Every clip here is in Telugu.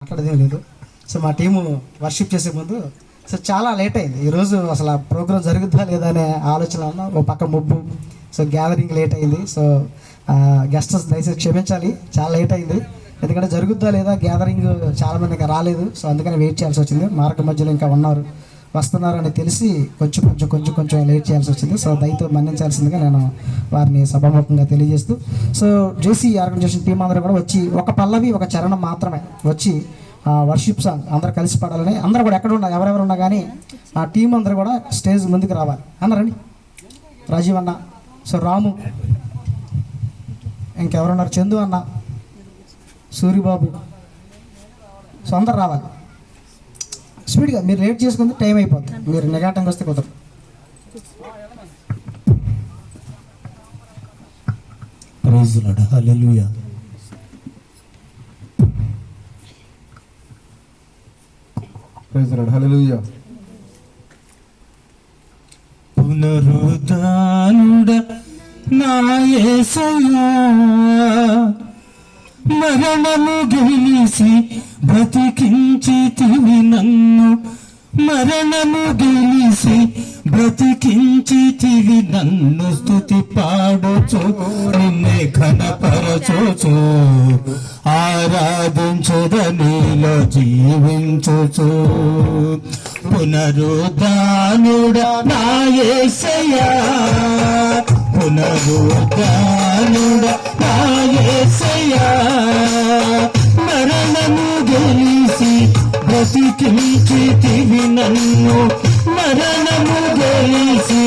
మాట్లాడేదేం లేదు. సో మా టీము వర్షిప్ చేసే ముందు సో చాలా లేట్ అయింది ఈరోజు. అసలు ఆ ప్రోగ్రామ్ జరుగుతుందా లేదా అనే ఆలోచన ఉన్న ఒక పక్క ముబ్బు. సో గ్యాదరింగ్ లేట్ అయింది. సో గెస్టర్స్ దయచేసి క్షమించాలి, చాలా లేట్ అయింది. ఎందుకంటే జరుగుద్దా లేదా గ్యాదరింగ్ చాలామంది ఇంకా రాలేదు. సో అందుకని వెయిట్ చేయాల్సి వచ్చింది. మార్గ మధ్యలో ఇంకా వస్తున్నారని తెలిసి కొంచెం లేట్ చేయాల్సి వచ్చింది. సో దయతో మన్నించాల్సిందిగా నేను వారిని సభాముఖంగా తెలియజేస్తూ, సో జేసీ ఆర్గనైజేషన్ టీం అందరూ కూడా వచ్చి ఒక పల్లవి ఒక చరణం మాత్రమే వచ్చి వర్షిప్ సాంగ్ అందరూ కలిసి పాడాలని, అందరూ కూడా ఎక్కడ ఉన్నా ఎవరెవరు ఉన్నా కానీ ఆ టీం అందరూ కూడా స్టేజ్ ముందుకు రావాలి అన్నారండి. రాజీవ్ అన్న, సో రాము, ఇంకెవరున్నారు, చందు అన్న, సూరిబాబు, సో అందరు రావాలి స్పీడ్గా. మీరు లేట్ చేసుకుంటే టైం అయిపోతుంది, మీరు నెగాటంగా వస్తే కుదరదు. ప్రైజ్ లార్డ్, హల్లెలూయా. ప్రైజ్ లార్డ్, హల్లెలూయా. పునరుద్ధానుడ నా యేసయ్యా, మరణము గెలిసి బ్రతికించితివి నన్ను, మరణము గెలిసి బ్రతికించితివి నన్ను, స్తుతి పాడుచు నిన్నే ఘనపరచుచు ఆరాధించుద నీలో జీవించుచు. పునరుద్ధానుడ నా యేసయ్యా, పునరుద్ధానుడ నా యేసయ్యా, మరణము గెలిసి బ్రతికించితివి నన్ను, మరణము గెలిసి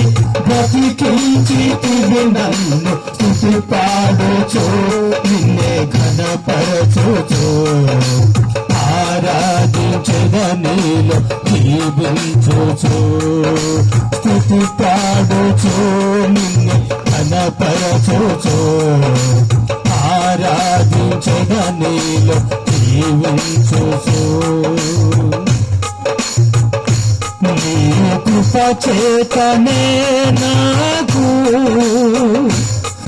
బ్రతికించితివి నన్ను, స్తుతి పాడుచు నిన్నే ఘనపరచుచు ఆరాధించుద నీలో జీవించుచు. స్తుతి పాడుచు నిన్నే ఘనపరచుచు ఆరాధించుద నీలో జీవించుచు. నీ కృప చేతనే నాకు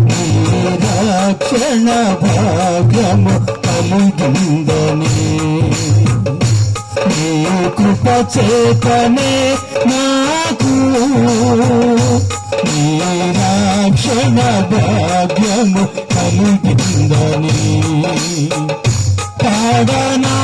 నీ రక్షణ భాగ్యము కలిగిందని, నీ కృప చేతనే నాకు నీ రక్షణ భాగ్యము కలిగిందని పాడనా